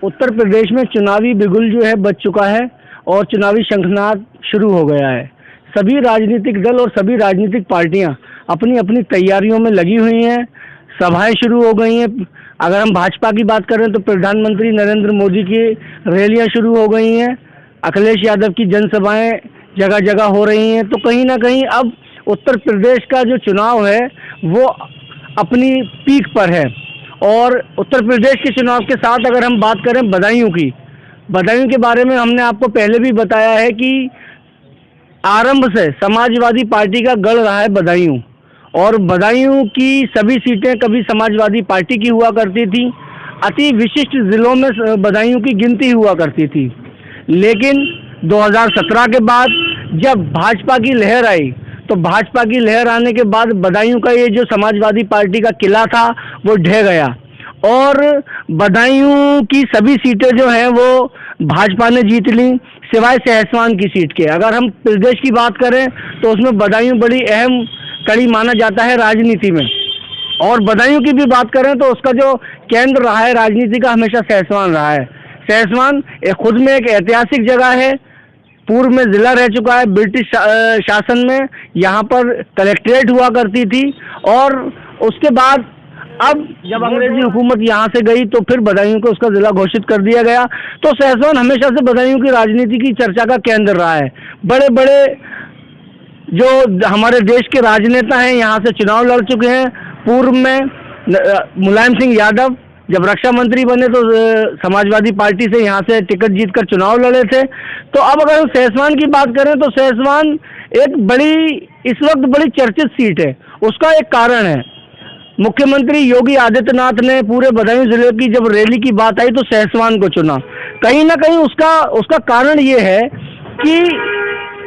उत्तर प्रदेश में चुनावी बिगुल जो है बज चुका है और चुनावी शंखनाद शुरू हो गया है। सभी राजनीतिक दल और सभी राजनीतिक पार्टियां अपनी अपनी तैयारियों में लगी हुई हैं। सभाएं शुरू हो गई हैं। अगर हम भाजपा की बात करें तो प्रधानमंत्री नरेंद्र मोदी की रैलियां शुरू हो गई हैं। अखिलेश यादव की जनसभाएं जगह जगह हो रही हैं। तो कहीं ना कहीं अब उत्तर प्रदेश का जो चुनाव है वो अपनी पीक पर है। और उत्तर प्रदेश के चुनाव के साथ अगर हम बात करें बदायूं के बारे में हमने आपको पहले भी बताया है कि आरंभ से समाजवादी पार्टी का गढ़ रहा है बदायूं, और बदायूं की सभी सीटें कभी समाजवादी पार्टी की हुआ करती थी। अति विशिष्ट जिलों में बदायूं की गिनती हुआ करती थी। लेकिन 2017 के बाद जब भाजपा की लहर आई तो भाजपा की लहर आने के बाद बदायूं का ये जो समाजवादी पार्टी का किला था वो ढह गया और बदायूं की सभी सीटें जो हैं वो भाजपा ने जीत ली, सिवाय सहसवान की सीट के। अगर हम प्रदेश की बात करें तो उसमें बदायूं बड़ी अहम कड़ी माना जाता है राजनीति में। और बदायूं की भी बात करें तो उसका जो केंद्र रहा है राजनीति का हमेशा सहसवान रहा है। सहसवान खुद में एक ऐतिहासिक जगह है। पूर्व में जिला रह चुका है। ब्रिटिश शासन में यहाँ पर कलेक्ट्रेट हुआ करती थी और उसके बाद अब जब अंग्रेजी हुकूमत यहाँ से गई तो फिर बदायूं को उसका जिला घोषित कर दिया गया। तो सहसवान हमेशा से बदायूं की राजनीति की चर्चा का केंद्र रहा है। बड़े बड़े जो हमारे देश के राजनेता हैं यहाँ से चुनाव लड़ चुके हैं। पूर्व में मुलायम सिंह यादव जब रक्षा मंत्री बने तो समाजवादी पार्टी से यहाँ से टिकट जीतकर चुनाव लड़े थे। तो अब अगर हम सहसवान की बात करें तो सहसवान एक इस वक्त बड़ी चर्चित सीट है। उसका एक कारण है, मुख्यमंत्री योगी आदित्यनाथ ने पूरे बदायूं जिले की जब रैली की बात आई तो सहसवान को चुना। कहीं ना कहीं उसका कारण ये है कि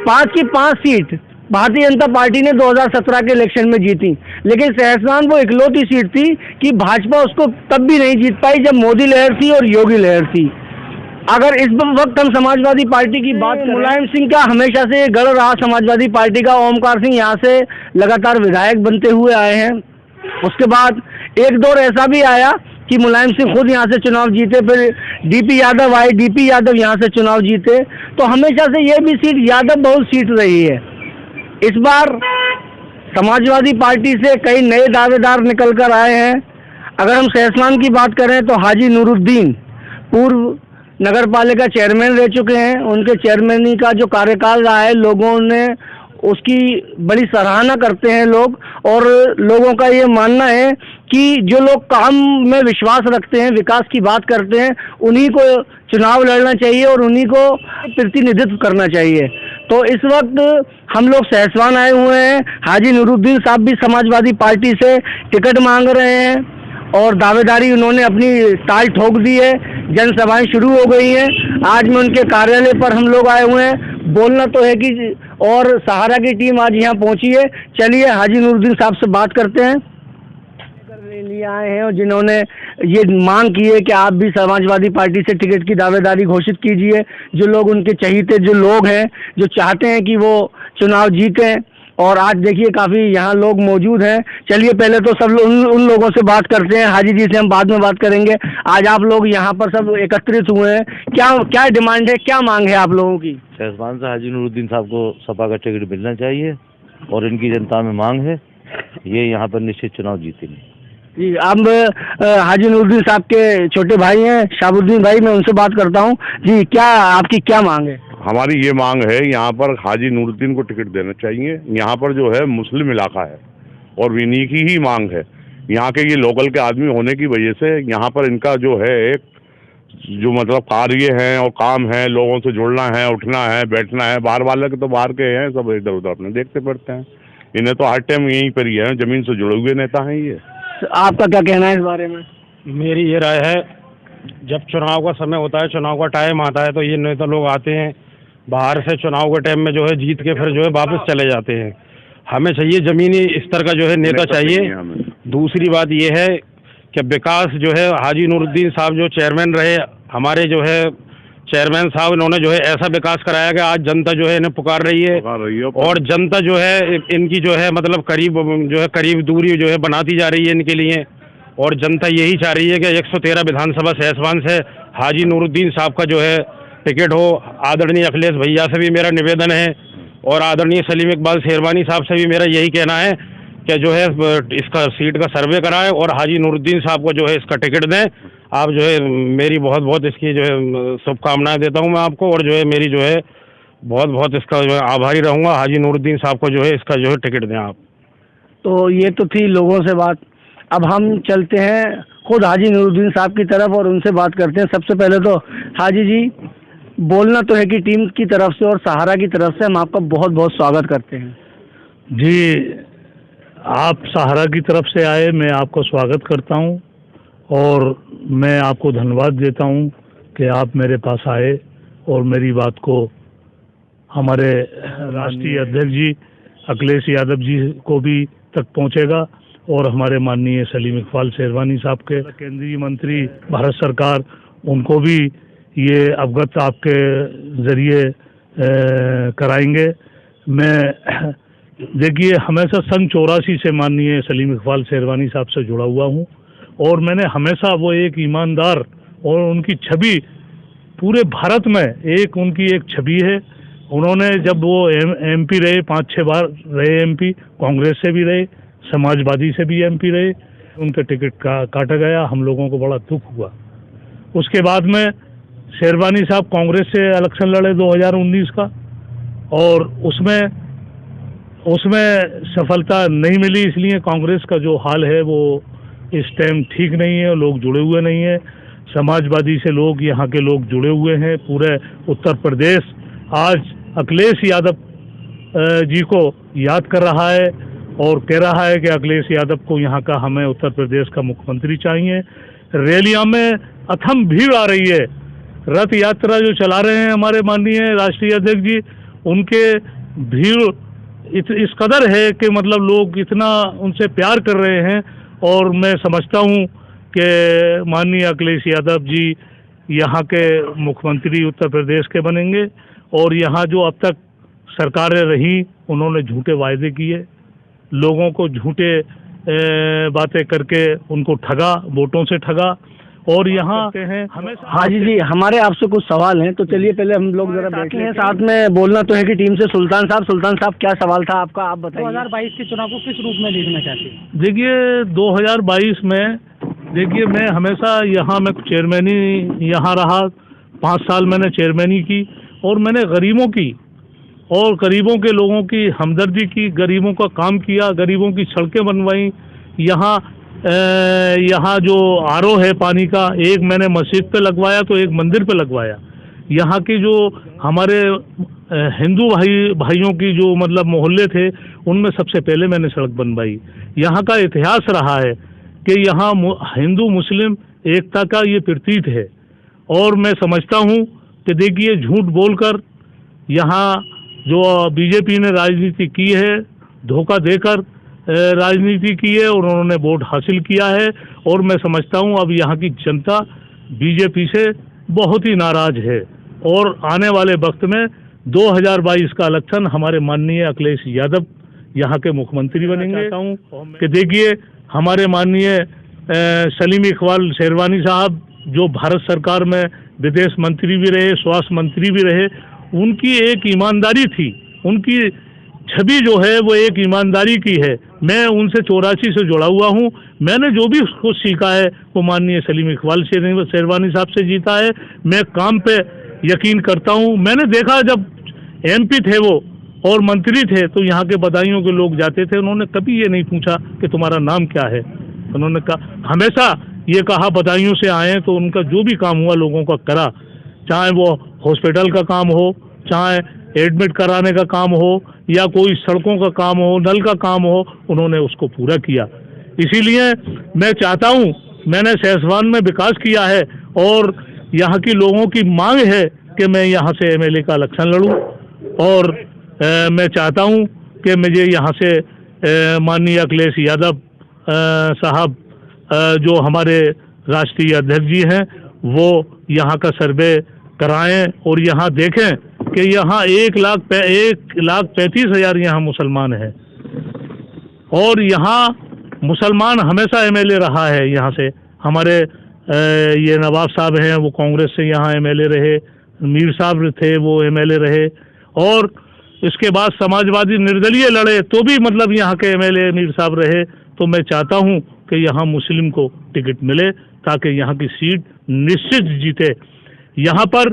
5 की 5 सीट भारतीय जनता पार्टी ने 2017 के इलेक्शन में जीती, लेकिन सहसवान वो इकलौती सीट थी कि भाजपा उसको तब भी नहीं जीत पाई जब मोदी लहर थी और योगी लहर थी। अगर इस वक्त हम समाजवादी पार्टी की बात करें, मुलायम सिंह का हमेशा से गढ़ रहा समाजवादी पार्टी का। ओमकार सिंह यहाँ से लगातार विधायक बनते हुए आए हैं। उसके बाद एक दौर ऐसा भी आया कि मुलायम सिंह खुद यहाँ से चुनाव जीते, फिर डीपी यादव आए, डीपी यादव यहाँ से चुनाव जीते। तो हमेशा से ये भी सीट यादव बहुल सीट रही है। इस बार समाजवादी पार्टी से कई नए दावेदार निकल कर आए हैं। अगर हम सहसवान की बात करें तो हाजी नूरुद्दीन पूर्व नगर पालिका चेयरमैन रह चुके हैं। उनके चेयरमैनी का जो कार्यकाल रहा है लोगों ने उसकी बड़ी सराहना करते हैं लोग, और लोगों का ये मानना है कि जो लोग काम में विश्वास रखते हैं, विकास की बात करते हैं, उन्हीं को चुनाव लड़ना चाहिए और उन्हीं को प्रतिनिधित्व करना चाहिए। तो इस वक्त हम लोग सहसवान आए हुए हैं। हाजी नूरुद्दीन साहब भी समाजवादी पार्टी से टिकट मांग रहे हैं और दावेदारी उन्होंने अपनी ताल ठोक दी है। जनसभाएं शुरू हो गई हैं। आज में उनके कार्यालय पर हम लोग आए हुए हैं। बोलना तो है कि और सहारा की टीम आज यहाँ पहुँची है। चलिए हाजी नूरुद्दीन साहब से बात करते हैं। लिए आए हैं और जिन्होंने ये मांग की है कि आप भी समाजवादी पार्टी से टिकट की दावेदारी घोषित कीजिए। जो लोग उनके चहीते जो लोग हैं जो चाहते हैं कि वो चुनाव जीतें, और आज देखिए काफ़ी यहाँ लोग मौजूद हैं। चलिए पहले तो सब उन लोगों से बात करते हैं। हाजी जी से हम बाद में बात करेंगे। आज आप लोग यहाँ पर सब एकत्रित हुए हैं, क्या डिमांड है, क्या मांग है आप लोगों की? सहसवान से हाजी नूरुद्दीन साहब को सपा का टिकट मिलना चाहिए और इनकी जनता में मांग है ये यहाँ पर निश्चित चुनाव जीतेंगे जी। अब हाजी नूरुद्दीन साहब के छोटे भाई हैं शाहबुद्दीन भाई, मैं उनसे बात करता हूँ। जी, क्या आपकी क्या मांग है? हमारी ये मांग है यहाँ पर हाजी नूरुद्दीन को टिकट देना चाहिए। यहाँ पर जो है मुस्लिम इलाका है और इन्हीं की ही मांग है। यहाँ के ये लोकल के आदमी होने की वजह से यहाँ पर इनका जो है एक जो मतलब कार्य है और काम है, लोगों से जुड़ना है, उठना है, बैठना है। बाहर वाले के तो बाहर के हैं, सब इधर उधर अपने देखते पड़ते हैं। इन्हें तो हर टाइम यहीं पर ही है, जमीन से जुड़े हुए नेता हैं ये। आपका क्या कहना है इस बारे में? मेरी ये राय है, जब चुनाव का समय होता है, चुनाव का टाइम आता है तो ये नेता लोग आते हैं बाहर से, चुनाव के टाइम में जो है जीत के फिर जो है वापस चले जाते हैं। हमें चाहिए जमीनी स्तर का जो है नेता चाहिए। दूसरी बात ये है कि विकास जो है हाजी नूरुद्दीन साहब जो चेयरमैन रहे हमारे जो है चेयरमैन साहब, इन्होंने जो है ऐसा विकास कराया कि आज जनता जो है इन्हें पुकार रही है और जनता जो है इनकी जो है मतलब करीब दूरी जो है बनाती जा रही है इनके लिए। और जनता यही चाह रही है कि 113 विधानसभा सहसवान से हाजी नूरुद्दीन साहब का जो है टिकट हो। आदरणीय अखिलेश भैया से भी मेरा निवेदन है और आदरणीय सलीम इकबाल शेरवानी साहब से भी मेरा यही कहना है कि जो है इसका सीट का सर्वे कराएं और हाजी नूरुद्दीन साहब को जो है इसका टिकट दें। आप जो है मेरी बहुत बहुत इसकी जो है शुभकामनाएं देता हूं मैं आपको, और जो है मेरी जो है बहुत बहुत इसका जो है आभारी रहूंगा। हाजी नूरुद्दीन साहब को जो है इसका जो है टिकट दें आप। तो ये तो थी लोगों से बात। अब हम चलते हैं खुद हाजी नूरुद्दीन साहब की तरफ और उनसे बात करते हैं। सबसे पहले तो हाजी जी, बोलना तो है कि टीम की तरफ से और सहारा की तरफ से हम आपका बहुत बहुत स्वागत करते हैं। जी, आप सहारा की तरफ से आए, मैं आपका स्वागत करता हूं और मैं आपको धन्यवाद देता हूं कि आप मेरे पास आए और मेरी बात को हमारे राष्ट्रीय अध्यक्ष जी अखिलेश यादव जी को भी तक पहुंचेगा और हमारे माननीय सलीम इकबाल शेरवानी साहब के केंद्रीय मंत्री भारत सरकार, उनको भी ये अवगत आपके ज़रिए कराएंगे। मैं देखिए, हमेशा सन 84 से माननीय सलीम इकबाल शेरवानी साहब से जुड़ा हुआ हूँ और मैंने हमेशा वो एक ईमानदार और उनकी छवि पूरे भारत में उनकी एक छवि है। उन्होंने जब वो एमपी रहे, 5-6 बार रहे एमपी, कांग्रेस से भी रहे, समाजवादी से भी एमपी रहे, उनका टिकट काटा गया, हम लोगों को बड़ा दुख हुआ। उसके बाद में शेरवानी साहब कांग्रेस से इलेक्शन लड़े 2019 का और उसमें सफलता नहीं मिली, इसलिए कांग्रेस का जो हाल है वो इस टाइम ठीक नहीं है, लोग जुड़े हुए नहीं हैं। समाजवादी से लोग, यहाँ के लोग जुड़े हुए हैं। पूरे उत्तर प्रदेश आज अखिलेश यादव जी को याद कर रहा है और कह रहा है कि अखिलेश यादव को यहाँ का, हमें उत्तर प्रदेश का मुख्यमंत्री चाहिए। रैलियां में अथम भीड़ आ रही है। रथ यात्रा जो चला रहे हैं हमारे माननीय राष्ट्रीय अध्यक्ष जी, उनके भीड़ इस कदर है कि मतलब लोग इतना उनसे प्यार कर रहे हैं और मैं समझता हूँ कि माननीय अखिलेश यादव जी यहाँ के मुख्यमंत्री उत्तर प्रदेश के बनेंगे। और यहाँ जो अब तक सरकारें रही, उन्होंने झूठे वायदे किए, लोगों को झूठे बातें करके उनको ठगा, वोटों से ठगा। और यहाँ हैं हमें। हाजी जी, हमारे आपसे कुछ सवाल हैं, तो चलिए पहले हम लोग जरा बैठे हैं, साथ में बोलना तो है कि टीम से सुल्तान साहब क्या सवाल था आपका, आप बताइए। 2022 के चुनाव को किस रूप में देखना चाहते हैं? देखिए, 2022 में देखिए, मैं हमेशा यहाँ मैं चेयरमैनी यहाँ रहा, 5 साल मैंने चेयरमैनी की और मैंने गरीबों की और गरीबों के लोगों की हमदर्दी की, गरीबों का काम किया, गरीबों की सड़कें बनवाई। यहाँ जो आरओ है पानी का, एक मैंने मस्जिद पे लगवाया तो एक मंदिर पे लगवाया। यहाँ की जो हमारे हिंदू भाइयों की जो मतलब मोहल्ले थे, उनमें सबसे पहले मैंने सड़क बनवाई। यहाँ का इतिहास रहा है कि यहाँ हिंदू मुस्लिम एकता का ये प्रतीक है और मैं समझता हूँ कि देखिए, झूठ बोलकर यहाँ जो बीजेपी ने राजनीति की है, धोखा देकर राजनीति की है और उन्होंने वोट हासिल किया है। और मैं समझता हूँ अब यहाँ की जनता बीजेपी से बहुत ही नाराज है और आने वाले वक्त में 2022 का इलेक्शन हमारे माननीय अखिलेश यादव यहाँ के मुख्यमंत्री बनेंगे। चाहता हूँ कि देखिए, हमारे माननीय सलीम इकबाल शेरवानी साहब जो भारत सरकार में विदेश मंत्री भी रहे, स्वास्थ्य मंत्री भी रहे, उनकी एक ईमानदारी थी, उनकी छवि जो है वो एक ईमानदारी की है। मैं उनसे 84 से जुड़ा हुआ हूँ। मैंने जो भी कुछ सीखा है वो माननीय सलीम इकबाल शेरवानी साहब से जीता है। मैं काम पे यकीन करता हूँ। मैंने देखा जब एमपी थे वो और मंत्री थे तो यहाँ के बदायूं के लोग जाते थे, उन्होंने कभी ये नहीं पूछा कि तुम्हारा नाम क्या है। उन्होंने कहा, हमेशा ये कहा बदायूं से आए तो उनका जो भी काम हुआ लोगों का करा, चाहे वो हॉस्पिटल का काम हो, चाहे एडमिट कराने का काम हो या कोई सड़कों का काम हो, नल का काम हो, उन्होंने उसको पूरा किया। इसीलिए मैं चाहता हूँ, मैंने सहसवान में विकास किया है और यहाँ की लोगों की मांग है कि मैं यहाँ से एमएलए का इलेक्शन लड़ूं और मैं चाहता हूँ कि मुझे यहाँ से माननीय अखिलेश यादव साहब जो हमारे राष्ट्रीय अध्यक्ष जी हैं वो यहाँ का सर्वे कराएं और यहाँ देखें कि यहाँ 1,35,000 यहाँ मुसलमान हैं और यहाँ मुसलमान हमेशा एमएलए रहा है। यहाँ से हमारे ये नवाब साहब हैं, वो कांग्रेस से यहाँ एमएलए रहे, मीर साहब थे वो एमएलए रहे, और इसके बाद समाजवादी निर्दलीय लड़े तो भी मतलब यहाँ के एमएलए मीर साहब रहे। तो मैं चाहता हूँ कि यहाँ मुस्लिम को टिकट मिले ताकि यहाँ की सीट निश्चित जीते। यहाँ पर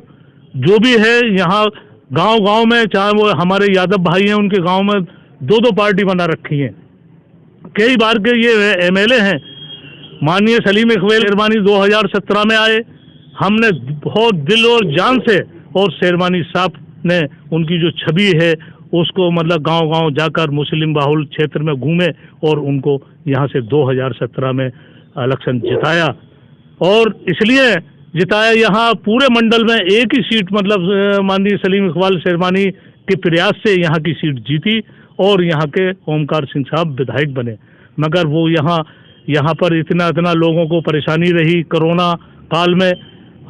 जो भी है, यहाँ गांव-गांव में, चाहे वो हमारे यादव भाई हैं, उनके गांव में 2-2 पार्टी बना रखी हैं। कई बार के ये एमएलए हैं, माननीय सलीम इकबाल शेरवानी 2017 में आए, हमने बहुत दिल और जान से, और शेरवानी साहब ने उनकी जो छवि है उसको मतलब गांव-गांव जाकर मुस्लिम बाहुल क्षेत्र में घूमे और उनको यहाँ से 2017 में इलेक्शन जिताया। और इसलिए जिताया, यहाँ पूरे मंडल में एक ही सीट मतलब माननीय सलीम इकबाल शेरवानी के प्रयास से यहाँ की सीट जीती और यहाँ के ओमकार सिंह साहब विधायक बने। मगर वो यहाँ पर इतना लोगों को परेशानी रही कोरोना काल में,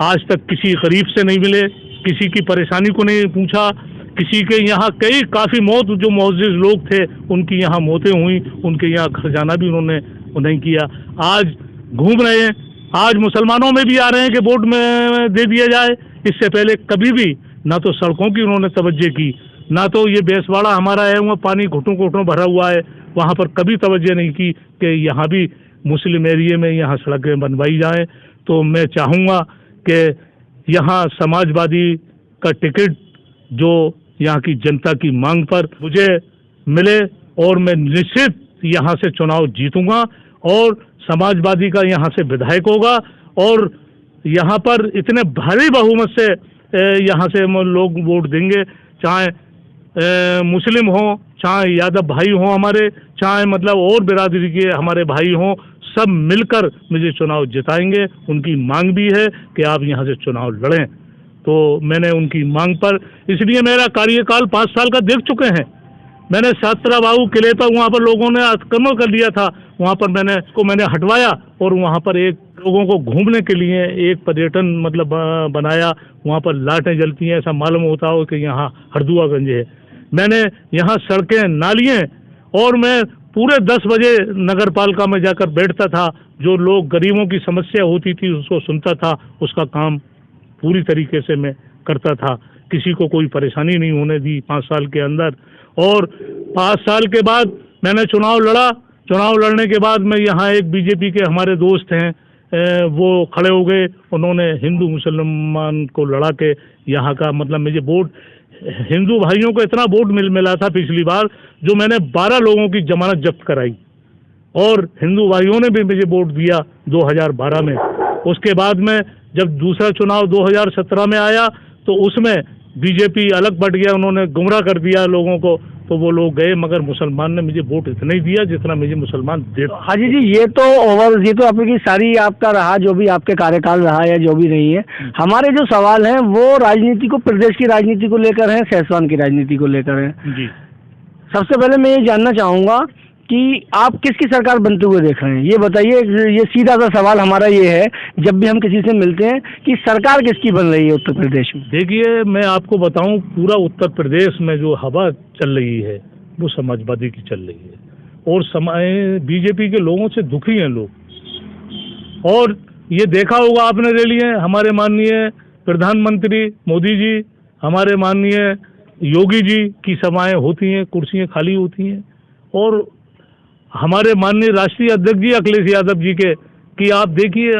आज तक किसी गरीब से नहीं मिले, किसी की परेशानी को नहीं पूछा, किसी के यहाँ काफ़ी मौत, जो मुअज़्ज़िज़ लोग थे उनकी यहाँ मौतें हुई, उनके यहाँ घर जाना भी उन्होंने नहीं किया। आज घूम रहे हैं, आज मुसलमानों में भी आ रहे हैं कि वोट में दे दिया जाए। इससे पहले कभी भी ना तो सड़कों की उन्होंने तवज्जो की, ना तो ये बेसवाड़ा हमारा है वहाँ पानी घुटों भरा हुआ है, वहाँ पर कभी तवज्जो नहीं की कि यहाँ भी मुस्लिम एरिया में यहाँ सड़कें बनवाई जाएँ। तो मैं चाहूँगा कि यहाँ समाजवादी का टिकट जो यहाँ की जनता की मांग पर मुझे मिले और मैं निश्चित यहाँ से चुनाव जीतूंगा और समाजवादी का यहाँ से विधायक होगा, और यहाँ पर इतने भारी बहुमत से यहाँ से लोग वोट देंगे, चाहे मुस्लिम हो, चाहे यादव भाई हों हमारे, चाहे मतलब और बिरादरी के हमारे भाई हों, सब मिलकर मुझे चुनाव जिताएंगे। उनकी मांग भी है कि आप यहाँ से चुनाव लड़ें। तो मैंने उनकी मांग पर, इसलिए मेरा कार्यकाल 5 साल का देख चुके हैं। मैंने छात्राबाबू किले पर वहाँ पर लोगों ने आक्रमण कर लिया था, वहाँ पर मैंने हटवाया और वहाँ पर एक लोगों को घूमने के लिए एक पर्यटन मतलब बनाया। वहाँ पर लाइटें जलती हैं, ऐसा मालूम होता हो कि यहाँ हरदुआगंज है। मैंने यहाँ सड़कें, नालियाँ, और मैं पूरे 10 बजे नगर पालिका में जाकर बैठता था, जो लोग गरीबों की समस्या होती थी उसको सुनता था, उसका काम पूरी तरीके से मैं करता था, किसी को कोई परेशानी नहीं होने दी 5 साल के अंदर। और 5 साल के बाद मैंने चुनाव लड़ा। चुनाव लड़ने के बाद मैं यहाँ एक बीजेपी के हमारे दोस्त हैं, वो खड़े हो गए, उन्होंने हिंदू मुसलमान को लड़ा के यहाँ का मतलब मुझे वोट, हिंदू भाइयों को इतना वोट मिला था पिछली बार, जो मैंने 12 लोगों की जमानत जब्त कराई और हिंदू भाइयों ने भी मुझे वोट दिया 2012 में। उसके बाद में जब दूसरा चुनाव 2017 में आया तो उसमें बीजेपी अलग बढ़ गया, उन्होंने गुमराह कर दिया लोगों को, तो वो लोग गए, मगर मुसलमान ने मुझे वोट इतना ही दिया जितना मुझे मुसलमान दे। हाजी जी, ये तो आपकी सारी आपका रहा, जो भी आपके कार्यकाल रहा या जो भी रही है। हमारे जो सवाल हैं वो राजनीति को, प्रदेश की राजनीति को लेकर हैं, सहसवान की राजनीति को लेकर हैं। जी, सबसे पहले मैं ये जानना चाहूँगा कि आप किसकी सरकार बनते हुए देख रहे हैं, ये बताइए। ये सीधा सा सवाल हमारा ये है, जब भी हम किसी से मिलते हैं, कि सरकार किसकी बन रही है उत्तर प्रदेश में। देखिए, मैं आपको बताऊं, पूरा उत्तर प्रदेश में जो हवा चल रही है वो समाजवादी की चल रही है, और बीजेपी के लोगों से दुखी हैं लोग। और ये देखा होगा आपने रैली, हमारे माननीय प्रधानमंत्री मोदी जी, हमारे माननीय योगी जी की सभाएं होती हैं, कुर्सियां खाली होती हैं, और हमारे माननीय राष्ट्रीय अध्यक्ष जी अखिलेश यादव जी के, कि आप देखिए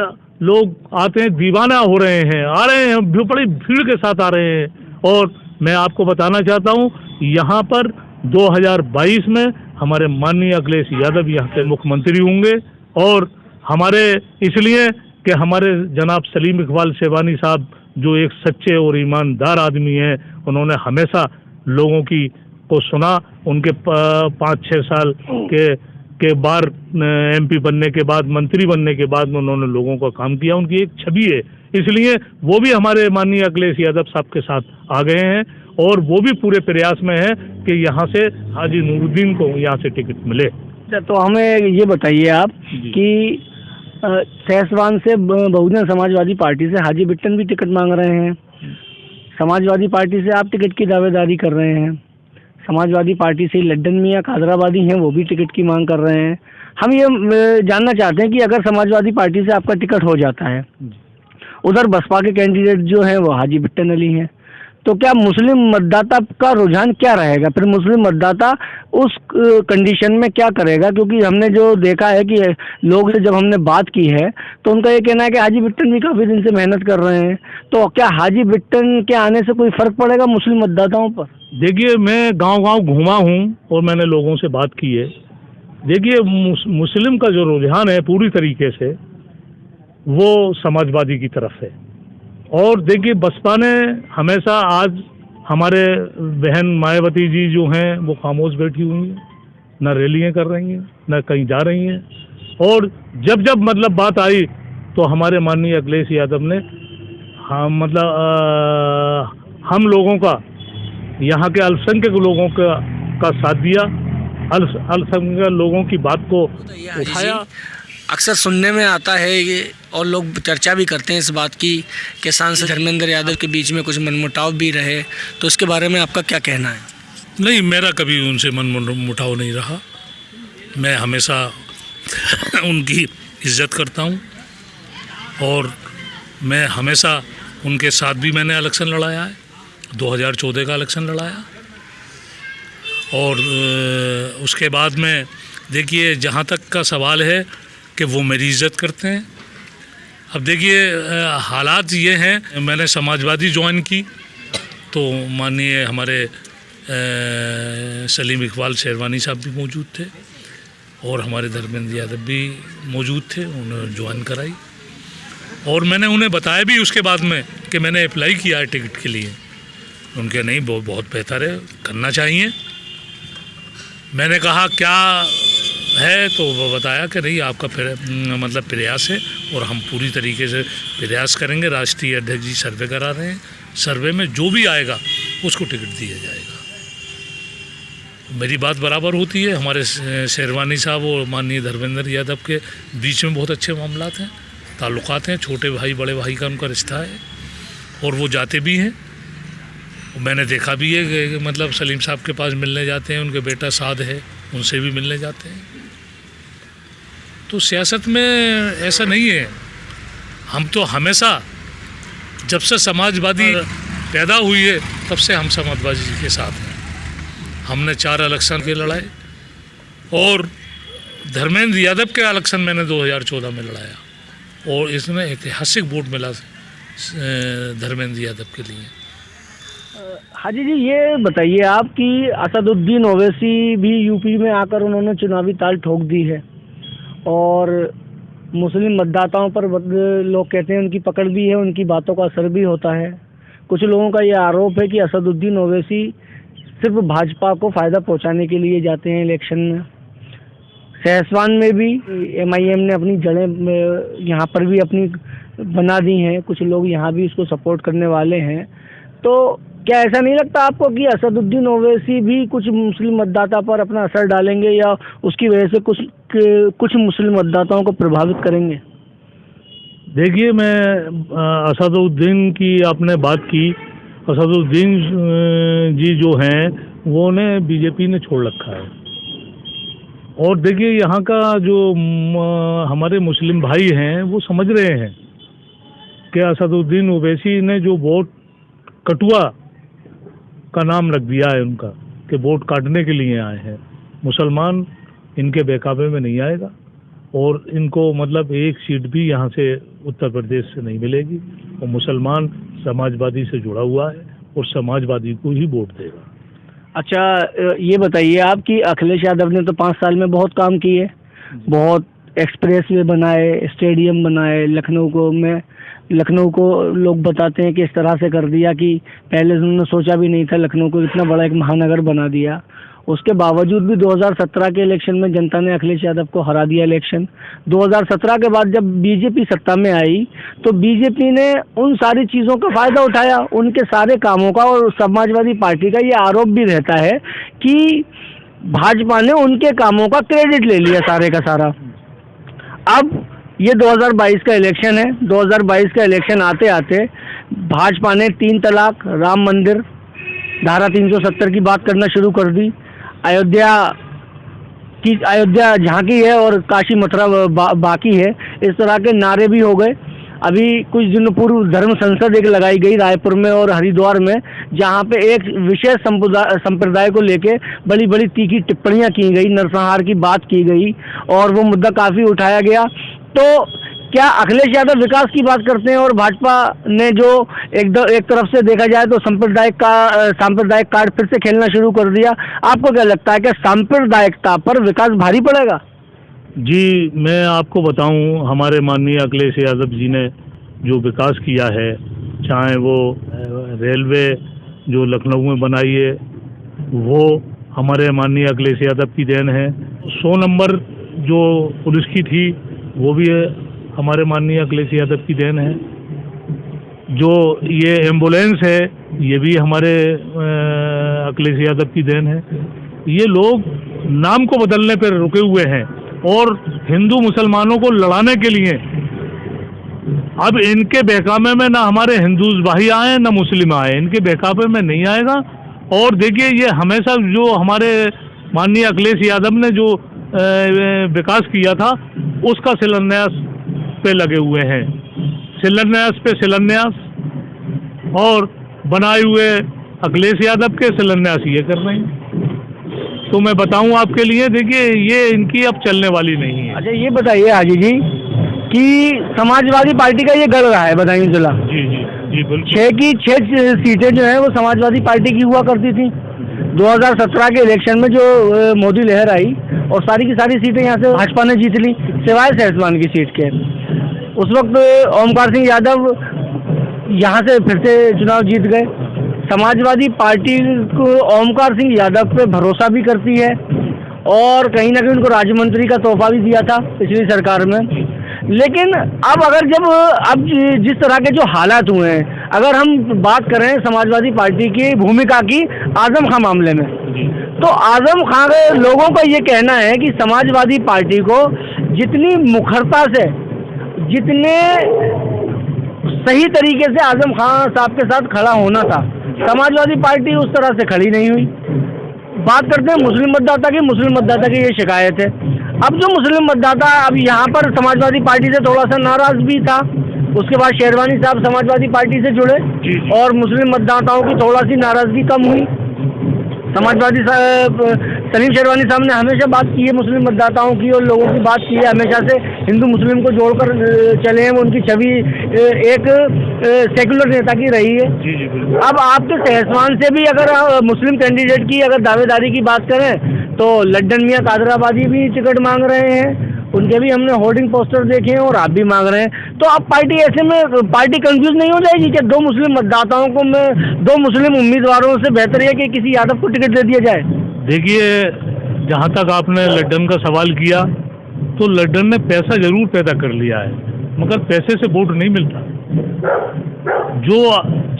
लोग आते हैं, दीवाना हो रहे हैं, आ रहे हैं, बड़ी भीड़ के साथ आ रहे हैं। और मैं आपको बताना चाहता हूं, यहाँ पर 2022 में हमारे माननीय अखिलेश यादव यहाँ के मुख्यमंत्री होंगे, और हमारे इसलिए कि हमारे जनाब सलीम इकबाल शेरवानी साहब जो एक सच्चे और ईमानदार आदमी हैं, उन्होंने हमेशा लोगों की को सुना। उनके 5-6 साल के बार एमपी बनने के बाद, मंत्री बनने के बाद में उन्होंने लोगों का काम किया, उनकी एक छवि है, इसलिए वो भी हमारे माननीय अखिलेश यादव साहब के साथ आ गए हैं, और वो भी पूरे प्रयास में है कि यहाँ से हाजी नूरुद्दीन को यहाँ से टिकट मिले। तो हमें ये बताइए आप कि सहसवान से बहुजन समाजवादी पार्टी से हाजी बिट्टन भी टिकट मांग रहे हैं, समाजवादी पार्टी से आप टिकट की दावेदारी कर रहे हैं, समाजवादी पार्टी से लड्डन मियाँ कादराबादी हैं, वो भी टिकट की मांग कर रहे हैं। हम ये जानना चाहते हैं कि अगर समाजवादी पार्टी से आपका टिकट हो जाता है, उधर बसपा के कैंडिडेट जो हैं वो हाजी बिट्टन अली हैं, तो क्या मुस्लिम मतदाता का रुझान क्या रहेगा? फिर मुस्लिम मतदाता उस कंडीशन में क्या करेगा? क्योंकि हमने जो देखा है कि लोग से जब हमने बात की है तो उनका ये कहना है कि हाजी बिट्टन भी काफ़ी दिन से मेहनत कर रहे हैं, तो क्या हाजी बिट्टन के आने से कोई फ़र्क पड़ेगा मुस्लिम मतदाताओं पर? देखिए, मैं गांव-गांव घूमा हूं और मैंने लोगों से बात की है। देखिए, मुस्लिम का जो रुझान है पूरी तरीके से वो समाजवादी की तरफ है। और देखिए, बसपा ने हमेशा, आज हमारे बहन मायावती जी जो हैं वो खामोश बैठी हुई हैं, न रैलियाँ कर रही हैं, न कहीं जा रही हैं। और जब जब मतलब बात आई तो हमारे माननीय अखिलेश यादव ने हम लोगों का, यहाँ के अल्पसंख्यक लोगों का साथ दिया, अल्पसंख्यक लोगों की बात को उठाया। अक्सर सुनने में आता है ये, और लोग चर्चा भी करते हैं इस बात की कि सांसद धर्मेंद्र यादव के बीच में कुछ मनमुटाव भी रहे, तो इसके बारे में आपका क्या कहना है? नहीं, मेरा कभी उनसे मनमुटाव नहीं रहा। मैं हमेशा उनकी इज्जत करता हूँ और मैं हमेशा उनके साथ भी मैंने इलेक्शन लड़ाया है, 2014 का इलेक्शन लड़ाया। और उसके बाद में देखिए, जहाँ तक का सवाल है कि वो मेरी इज्जत करते हैं। अब देखिए, हालात ये हैं, मैंने समाजवादी ज्वाइन की तो माननीय हमारे सलीम इकबाल शेरवानी साहब भी मौजूद थे और हमारे धर्मेंद्र यादव भी मौजूद थे, उन्होंने ज्वाइन कराई। और मैंने उन्हें बताया भी उसके बाद में कि मैंने अप्लाई किया है टिकट के लिए। उनके नहीं, बहुत बेहतर है, करना चाहिए। मैंने कहा क्या है, तो वो बताया कि नहीं, आपका मतलब प्रयास है और हम पूरी तरीके से प्रयास करेंगे। राष्ट्रीय अध्यक्ष जी सर्वे करा रहे हैं, सर्वे में जो भी आएगा उसको टिकट दिया जाएगा। मेरी बात बराबर होती है। हमारे शेरवानी साहब और माननीय धर्मेंद्र यादव के बीच में बहुत अच्छे मामलात हैं, ताल्लुकात हैं, छोटे भाई बड़े भाई का उनका रिश्ता है और वो जाते भी हैं। मैंने देखा भी है कि मतलब सलीम साहब के पास मिलने जाते हैं, उनके बेटा साद है, उनसे भी मिलने जाते हैं। तो सियासत में ऐसा नहीं है। हम तो हमेशा, जब से समाजवादी पैदा हुई है तब से हम समाजवादी के साथ हैं। हमने 4 इलेक्शन के लड़ाए और धर्मेंद्र यादव के इलेक्शन मैंने 2014 में लड़ाया और इसमें ऐतिहासिक वोट मिला धर्मेंद्र यादव के लिए। हाजी जी, ये बताइए आप कि असदुद्दीन ओवैसी भी यूपी में आकर उन्होंने चुनावी ताल ठोक दी है और मुस्लिम मतदाताओं पर लोग कहते हैं उनकी पकड़ भी है, उनकी बातों का असर भी होता है। कुछ लोगों का ये आरोप है कि असदुद्दीन ओवैसी सिर्फ भाजपा को फ़ायदा पहुंचाने के लिए जाते हैं इलेक्शन में। सहसवान में भी MIM ने अपनी जड़ें यहाँ पर भी अपनी बना दी हैं, कुछ लोग यहाँ भी इसको सपोर्ट करने वाले हैं। तो क्या ऐसा नहीं लगता आपको कि असदुद्दीन ओवैसी भी कुछ मुस्लिम मतदाता पर अपना असर डालेंगे या उसकी वजह से कुछ मुस्लिम मतदाताओं को प्रभावित करेंगे? देखिए, मैं असदुद्दीन की आपने बात की, असदुद्दीन जी जो हैं वो ने बीजेपी ने छोड़ रखा है। और देखिए, यहाँ का जो हमारे मुस्लिम भाई हैं वो समझ रहे हैं कि असदुद्दीन ओवैसी ने जो वोट कटुआ का नाम रख दिया है उनका, कि वोट काटने के लिए आए हैं। मुसलमान इनके बेकाबे में नहीं आएगा और इनको मतलब एक सीट भी यहाँ से उत्तर प्रदेश से नहीं मिलेगी और मुसलमान समाजवादी से जुड़ा हुआ है और समाजवादी को ही वोट देगा। अच्छा, ये बताइए आप कि अखिलेश यादव ने तो 5 साल में बहुत काम किए, बहुत एक्सप्रेसवे बनाए, स्टेडियम बनाए। लखनऊ को लोग बताते हैं कि इस तरह से कर दिया कि पहले उन्होंने सोचा भी नहीं था लखनऊ को इतना बड़ा एक महानगर बना दिया। उसके बावजूद भी 2017 के इलेक्शन में जनता ने अखिलेश यादव को हरा दिया इलेक्शन। 2017 के बाद जब बीजेपी सत्ता में आई तो बीजेपी ने उन सारी चीज़ों का फ़ायदा उठाया, उनके सारे कामों का। और समाजवादी पार्टी का ये आरोप भी रहता है कि भाजपा ने उनके कामों का क्रेडिट ले लिया सारे का सारा। अब ये 2022 का इलेक्शन है, 2022 का इलेक्शन आते आते भाजपा ने 3 तलाक, राम मंदिर धारा 370 की बात करना शुरू कर दी। अयोध्या झांकी है और काशी मथुरा बाकी है, इस तरह के नारे भी हो गए। अभी कुछ दिन पूर्व धर्म संसद एक लगाई गई रायपुर में और हरिद्वार में, जहां पे एक विशेष संप्रदाय को लेके बड़ी बड़ी तीखी टिप्पणियां की गई, नरसंहार की बात की गई और वो मुद्दा काफ़ी उठाया गया। तो क्या अखिलेश यादव विकास की बात करते हैं और भाजपा ने जो एक तरफ से देखा जाए तो सांप्रदायिक कार्ड फिर से खेलना शुरू कर दिया? आपको क्या लगता है कि सांप्रदायिकता पर विकास भारी पड़ेगा? जी, मैं आपको बताऊं, हमारे माननीय अखिलेश यादव जी ने जो विकास किया है, चाहे वो रेलवे जो लखनऊ में बनाई है, वो हमारे माननीय अखिलेश यादव की देन है। 100 नंबर जो पुलिस की थी, वो भी हमारे माननीय अखिलेश यादव की देन है। जो ये एम्बुलेंस है, ये भी हमारे अखिलेश यादव की देन है। ये लोग नाम को बदलने पर रुके हुए हैं और हिंदू मुसलमानों को लड़ाने के लिए। अब इनके बहकावे में ना हमारे हिंदू भाई आए ना मुस्लिम आए, इनके बहकावे में नहीं आएगा। और देखिए, ये हमेशा जो हमारे माननीय अखिलेश यादव ने जो विकास किया था, उसका शिलान्यास पे लगे हुए हैं। शिलान्यास पे शिलान्यास, और बनाए हुए अखिलेश यादव के शिलान्यास ये कर रहे हैं। तो मैं बताऊं आपके लिए, देखिए, ये इनकी अब चलने वाली नहीं है। अच्छा, ये बताइए हाजी जी कि समाजवादी पार्टी का ये गढ़ रहा है बदायूं जिला। जी जी जी, बिल्कुल। 6 की 6 सीटें जो है वो समाजवादी पार्टी की हुआ करती थी। 2017 के इलेक्शन में जो मोदी लहर आई और सारी की सारी सीटें यहाँ से भाजपा ने जीत ली, सिवाय सहसवान की सीट के। उस वक्त ओमकार सिंह यादव यहाँ से फिर से चुनाव जीत गए। समाजवादी पार्टी को ओमकार सिंह यादव पे भरोसा भी करती है और कहीं ना कहीं उनको राज्य मंत्री का तोहफा भी दिया था पिछली सरकार में। लेकिन अब जिस तरह के जो हालात हुए हैं, अगर हम बात करें समाजवादी पार्टी की भूमिका की आजम खां मामले में, तो आजम खां के लोगों का ये कहना है कि समाजवादी पार्टी को जितनी मुखरता से, जितने सही तरीके से आजम खां साहब के साथ खड़ा होना था, समाजवादी पार्टी उस तरह से खड़ी नहीं हुई। बात करते हैं मुस्लिम मतदाता की ये शिकायत है। अब जो मुस्लिम मतदाता अब यहाँ पर समाजवादी पार्टी से थोड़ा सा नाराज भी था, उसके बाद शेरवानी साहब समाजवादी पार्टी से जुड़े और मुस्लिम मतदाताओं की थोड़ा सी नाराजगी कम हुई। समाजवादी सलीम शेरवानी साहब ने हमेशा बात की है मुस्लिम मतदाताओं की और लोगों की बात की है, हमेशा से हिंदू मुस्लिम को जोड़कर चले हैं। उनकी छवि एक सेकुलर नेता की रही है। अब आपके सहसवान से भी अगर मुस्लिम कैंडिडेट की अगर दावेदारी की बात करें तो लड्डन मियाँ कादराबादी भी टिकट मांग रहे हैं, उनके भी हमने होर्डिंग पोस्टर देखे हैं और आप भी मांग रहे हैं। तो अब पार्टी ऐसे में पार्टी कंफ्यूज नहीं हो जाएगी कि 2 मुस्लिम मतदाताओं को 2 मुस्लिम उम्मीदवारों से बेहतर है कि किसी यादव को टिकट दे दिया जाए? देखिए, जहाँ तक आपने लड्डन का सवाल किया, तो लड्डन ने पैसा जरूर पैदा कर लिया है, मगर पैसे से वोट नहीं मिलता। जो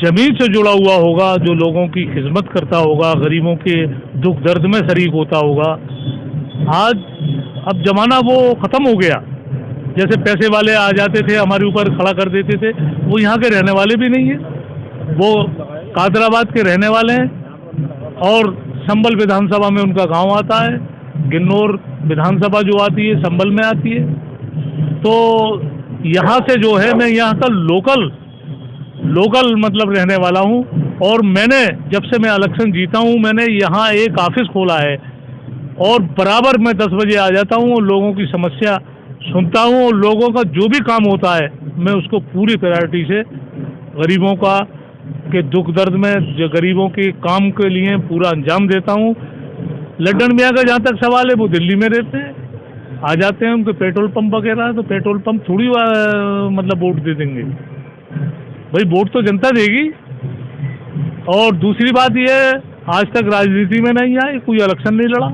जमीन से जुड़ा हुआ होगा, जो लोगों की खिदमत करता होगा, गरीबों के दुख दर्द में शरीक होता होगा, अब जमाना वो ख़त्म हो गया। जैसे पैसे वाले आ जाते थे, हमारे ऊपर खड़ा कर देते थे, वो यहाँ के रहने वाले भी नहीं है, वो कादराबाद के रहने वाले हैं और संभल विधानसभा में उनका गांव आता है। गिन्नौर विधानसभा जो आती है संभल में आती है। तो यहाँ से जो है, मैं यहाँ का लोकल मतलब रहने वाला हूँ और मैंने जब से मैं इलेक्शन जीता हूँ, मैंने यहाँ एक ऑफिस खोला है और बराबर मैं 10 बजे आ जाता हूँ और लोगों की समस्या सुनता हूँ और लोगों का जो भी काम होता है मैं उसको पूरी प्रायोरिटी से गरीबों का के दुख दर्द में जो गरीबों के काम के लिए पूरा अंजाम देता हूँ। लड्डन मियाँ का जहाँ तक सवाल है, वो दिल्ली में रहते हैं, आ जाते हैं, उनके पेट्रोल पंप वगैरह है, तो पेट्रोल पंप थोड़ी मतलब वोट दे देंगे भाई, वोट तो जनता देगी। और दूसरी बात ये है, आज तक राजनीति में नहीं आए, कोई इलेक्शन नहीं लड़ा,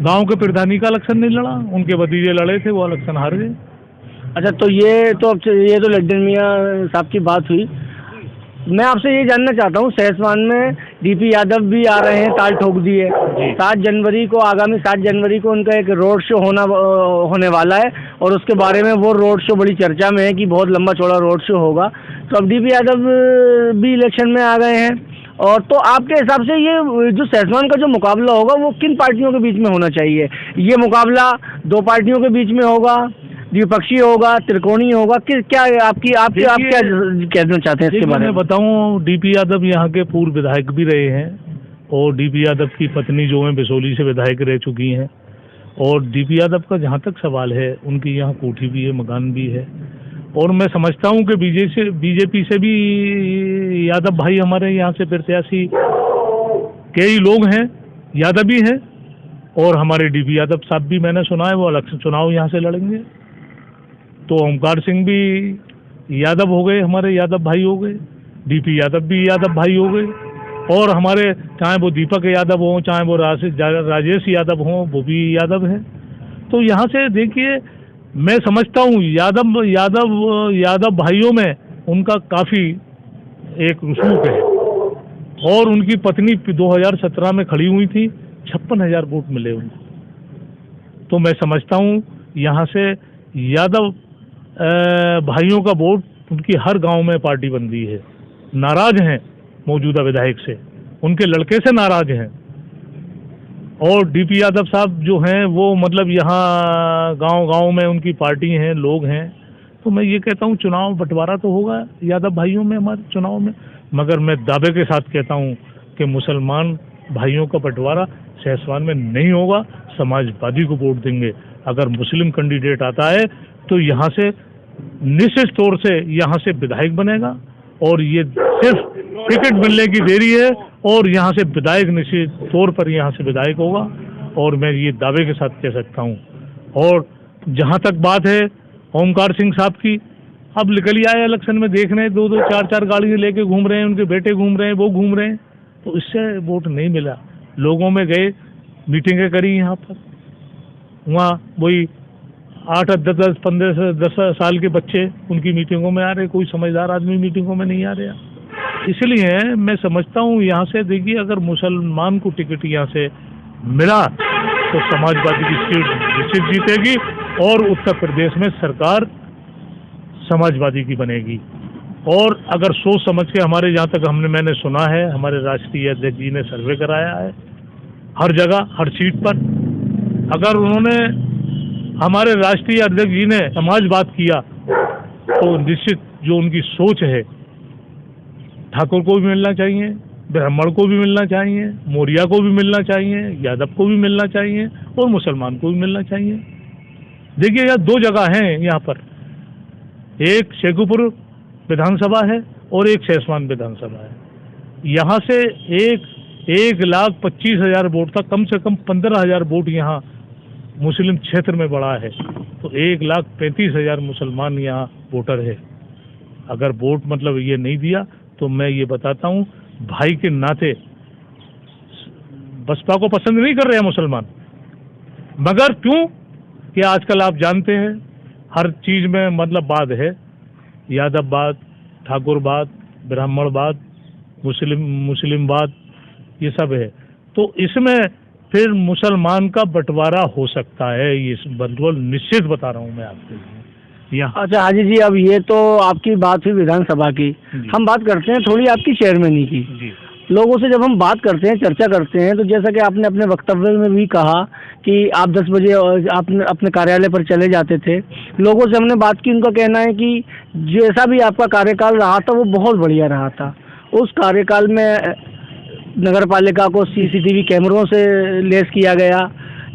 गांव के प्रधानी का इलेक्शन नहीं लड़ा, उनके भतीजे लड़े थे, वो इलेक्शन हार गए। अच्छा, तो ये तो लड्डन मियाँ साहब की बात हुई। मैं आपसे ये जानना चाहता हूँ, सहसवान में डीपी यादव भी आ रहे हैं, ताल ठोक दिए। 7 जनवरी को, आगामी 7 जनवरी को उनका एक रोड शो होने वाला है और उसके बारे में वो रोड शो बड़ी चर्चा में है कि बहुत लंबा चौड़ा रोड शो होगा। तो अब डीपी यादव भी इलेक्शन में आ गए हैं और तो आपके हिसाब से ये जो सहसवान का जो मुकाबला होगा वो किन पार्टियों के बीच में होना चाहिए? ये मुकाबला दो पार्टियों के बीच में होगा, द्विपक्षीय होगा, त्रिकोणीय होगा, कि क्या आप क्या कहना चाहते हैं इसके बारे में? मैं बताऊं, डीपी यादव यहाँ के पूर्व विधायक भी रहे हैं और डीपी यादव की पत्नी जो है बिसोली से विधायक रह चुकी हैं। और डीपी यादव का जहाँ तक सवाल है, उनकी यहाँ कोठी भी है, मकान भी है। और मैं समझता हूँ कि बीजेपी से भी यादव भाई हमारे यहाँ से प्रत्याशी कई लोग हैं, यादव भी हैं। और हमारे डीपी यादव साहब भी मैंने सुना है वो इलेक्शन चुनाव यहाँ से लड़ेंगे। तो ओमकार सिंह भी यादव हो गए, हमारे यादव भाई हो गए, डीपी यादव भी यादव भाई हो गए। और हमारे चाहे वो दीपक यादव हों, चाहे वो राजेश यादव हों, वो भी यादव हैं। तो यहाँ से देखिए, मैं समझता हूँ यादव भाइयों में उनका काफ़ी एक रसूख है। और उनकी पत्नी 2017 में खड़ी हुई थी, 56,000 वोट मिले उनको। तो मैं समझता हूँ यहाँ से यादव भाइयों का वोट, उनकी हर गांव में पार्टी बन गई है। नाराज हैं मौजूदा विधायक से, उनके लड़के से नाराज हैं। और डीपी यादव साहब जो हैं वो मतलब यहाँ गांव में उनकी पार्टी हैं, लोग हैं। तो मैं ये कहता हूँ चुनाव बंटवारा तो होगा यादव भाइयों में हमारे चुनाव में, मगर मैं दावे के साथ कहता हूँ कि मुसलमान भाइयों का बंटवारा सहसवान में नहीं होगा। समाजवादी को वोट देंगे। अगर मुस्लिम कैंडिडेट आता है तो यहाँ से निश्चित तौर से यहाँ से विधायक बनेगा। और ये सिर्फ टिकट मिलने की देरी है और यहाँ से विधायक निश्चित तौर पर यहाँ से विधायक होगा। और मैं ये दावे के साथ कह सकता हूँ। और जहाँ तक बात है ओमकार सिंह साहब की, अब निकल आए इलेक्शन में, देख रहे हैं 2-2 4-4 गाड़ियाँ लेके घूम रहे हैं, उनके बेटे घूम रहे हैं, वो घूम रहे हैं। तो इससे वोट नहीं मिला। लोगों में गए, मीटिंगें करी यहाँ पर, वहाँ वही 8-10 साल के बच्चे उनकी मीटिंगों में आ रहे, कोई समझदार आदमी मीटिंगों में नहीं आ रहा। इसलिए मैं समझता हूँ यहाँ से देखिए, अगर मुसलमान को टिकट यहाँ से मिला तो समाजवादी की सीट निश्चित जीतेगी और उत्तर प्रदेश में सरकार समाजवादी की बनेगी। और अगर सोच समझ के हमारे जहाँ तक मैंने सुना है, हमारे राष्ट्रीय अध्यक्ष जी ने सर्वे कराया है हर जगह हर सीट पर, अगर उन्होंने हमारे राष्ट्रीय अध्यक्ष जी ने समाजवाद किया तो निश्चित जो उनकी सोच है, ठाकुर को भी मिलना चाहिए, ब्राह्मण को भी मिलना चाहिए, मौर्य को भी मिलना चाहिए, यादव को भी मिलना चाहिए और मुसलमान को भी मिलना चाहिए। देखिए यहाँ 2 जगह हैं यहाँ पर, एक शेखुपुर विधानसभा है और एक सहसवान विधानसभा है। यहाँ से 1,25,000 वोट था, कम से कम 15,000 वोट यहाँ मुस्लिम क्षेत्र में बढ़ा है। तो 1,35,000 मुसलमान यहाँ वोटर है। अगर वोट मतलब ये नहीं दिया तो मैं ये बताता हूँ भाई के नाते बसपा को पसंद नहीं कर रहे हैं मुसलमान। मगर क्यों कि आजकल आप जानते हैं हर चीज़ में मतलब वाद है, यादववाद, ठाकुरवाद, ब्राह्मणवाद, मुस्लिमवाद, ये सब है। तो इसमें फिर मुसलमान का बंटवारा हो सकता है, ये बिल्कुल निश्चित बता रहा हूँ मैं आपके लिए। अच्छा हाजी जी, अब ये तो आपकी बात हुई विधानसभा की, हम बात करते हैं थोड़ी आपकी चेयरमैनी की। जी। लोगों से जब हम बात करते हैं, चर्चा करते हैं, तो जैसा कि आपने अपने वक्तव्य में भी कहा कि आप 10 बजे आपने अपने कार्यालय पर चले जाते थे। लोगों से हमने बात की, उनका कहना है कि जैसा भी आपका कार्यकाल रहा था वो बहुत बढ़िया रहा था। उस कार्यकाल में नगर पालिका को CCTV कैमरों से लेस किया गया,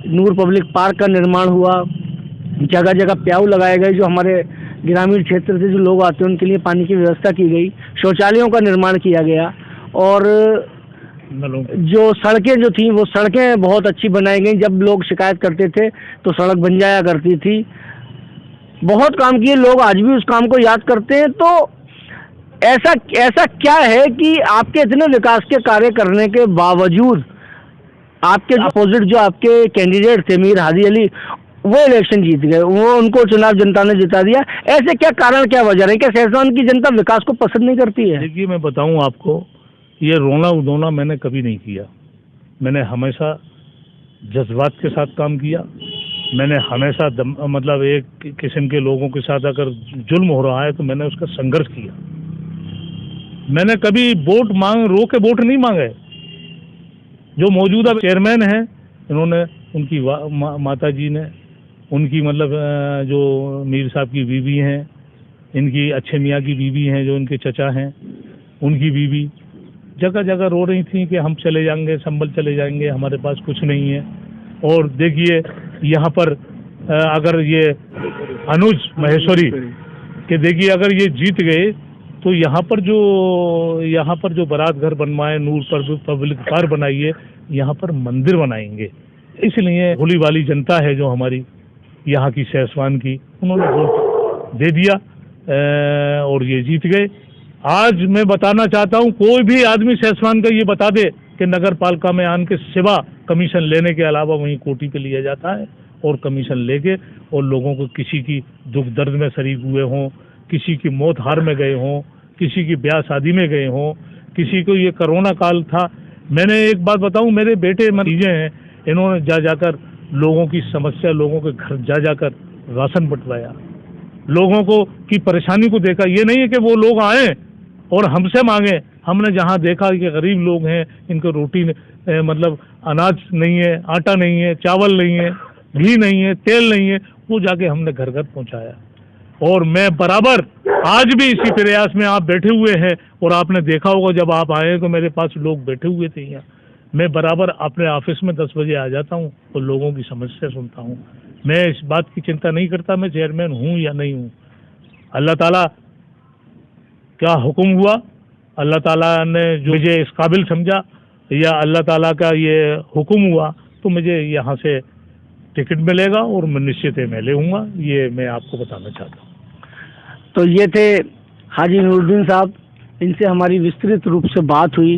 नूर पब्लिक पार्क का निर्माण हुआ, जगह जगह प्याऊ लगाए गए, जो हमारे ग्रामीण क्षेत्र से जो लोग आते हैं उनके लिए पानी की व्यवस्था की गई, शौचालयों का निर्माण किया गया और जो सड़कें जो थी वो सड़कें बहुत अच्छी बनाई गई। जब लोग शिकायत करते थे तो सड़क बन जाया करती थी। बहुत काम किए, लोग आज भी उस काम को याद करते हैं। तो ऐसा क्या है कि आपके इतने विकास के कार्य करने के बावजूद आपके अपोजिट जो आपके कैंडिडेट थे मीर हादी अली, वो इलेक्शन जीत गए, वो उनको चुनाव जनता ने जिता दिया। ऐसे क्या कारण, क्या वजह है? क्या सहसवान की जनता विकास को पसंद नहीं करती है? देखिए मैं बताऊं आपको, ये रोना उधोना मैंने कभी नहीं किया। मैंने हमेशा जज्बात के साथ काम किया। मैंने हमेशा मतलब एक किस्म के लोगों के साथ अगर जुल्म हो रहा है तो मैंने उसका संघर्ष किया। मैंने कभी वोट रो के वोट नहीं मांगे। जो मौजूदा चेयरमैन हैं, इन्होंने उनकी माता जी ने, उनकी मतलब जो मीर साहब की बीवी हैं, इनकी अच्छे मियाँ की बीवी हैं, जो इनके चचा हैं, उनकी बीवी जगह जगह रो रही थी कि हम चले जाएंगे, संभल चले जाएंगे, हमारे पास कुछ नहीं है। और देखिए यहाँ पर अगर ये अनुज महेश्वरी कि देखिए अगर ये जीत गए तो यहाँ पर जो बारात घर बनवाए, नूर पर पब्लिक पार्क बनाइए, यहाँ पर मंदिर बनाएंगे। इसलिए भोली वाली जनता है जो हमारी यहाँ की सहसवान की, उन्होंने वोट दे दिया और ये जीत गए। आज मैं बताना चाहता हूँ, कोई भी आदमी सहसवान का ये बता दे कि नगर पालिका में आने के सिवा कमीशन लेने के अलावा वहीं कोटी पे लिया जाता है और कमीशन लेके और लोगों को किसी की दुख दर्द में शरीक हुए हों, किसी की मौत हार में गए हों, किसी की ब्याह शादी में गए हों, किसी को ये कोरोना काल था। मैंने एक बात बताऊं, मेरे बेटे मरीजे हैं, इन्होंने जाकर लोगों की समस्या, लोगों के घर जाकर राशन बंटवाया, लोगों को की परेशानी को देखा। ये नहीं है कि वो लोग आए और हमसे मांगे। हमने जहाँ देखा कि गरीब लोग हैं, इनको रोटी मतलब अनाज नहीं है, आटा नहीं है, चावल नहीं है, घी नहीं है, तेल नहीं है, वो जाके हमने घर घर पहुँचाया। और मैं बराबर आज भी इसी प्रयास में, आप बैठे हुए हैं और आपने देखा होगा जब आप आए तो मेरे पास लोग बैठे हुए थे यहाँ, मैं बराबर अपने ऑफिस में 10 बजे आ जाता हूँ और लोगों की समस्या सुनता हूँ। मैं इस बात की चिंता नहीं करता मैं चेयरमैन हूँ या नहीं हूँ। अल्लाह ताला क्या हुक्म हुआ, अल्लाह ताला ने जो मुझे इस काबिल समझा या अल्लाह ताला का ये हुक्म हुआ तो मुझे यहाँ से टिकट मिलेगा और मैं निश्चित मैं लेऊँगा। ये मैं आपको बताना चाहता हूँ। तो ये थे हाजी नूरुद्दीन साहब, इनसे हमारी विस्तृत रूप से बात हुई,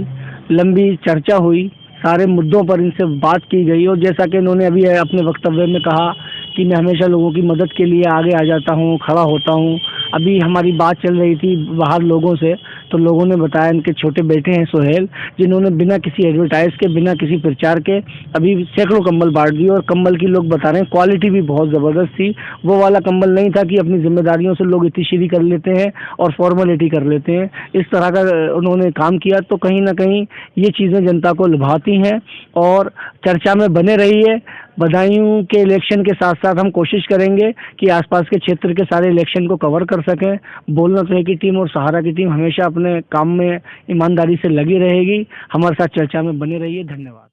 लंबी चर्चा हुई, सारे मुद्दों पर इनसे बात की गई। और जैसा कि इन्होंने अभी अपने वक्तव्य में कहा कि मैं हमेशा लोगों की मदद के लिए आगे आ जाता हूँ, खड़ा होता हूँ। अभी हमारी बात चल रही थी बाहर लोगों से, तो लोगों ने बताया इनके छोटे बेटे हैं सोहेल, जिन्होंने बिना किसी एडवर्टाइज के, बिना किसी प्रचार के अभी सैकड़ों कंबल बांट दिए। और कंबल की लोग बता रहे हैं क्वालिटी भी बहुत ज़बरदस्त थी। वो वाला कंबल नहीं था कि अपनी जिम्मेदारियों से लोग इतिश्री कर लेते हैं और फॉर्मेलिटी कर लेते हैं। इस तरह का उन्होंने काम किया। तो कहीं ना कहीं ये चीज़ें जनता को लुभाती हैं और चर्चा में बने रहिए। बदायूं के इलेक्शन के साथ साथ हम कोशिश करेंगे कि आसपास के क्षेत्र के सारे इलेक्शन को कवर कर सकें। बोलना तो है की टीम और सहारा की टीम हमेशा अपने काम में ईमानदारी से लगी रहेगी। हमारे साथ चर्चा में बने रहिए। धन्यवाद।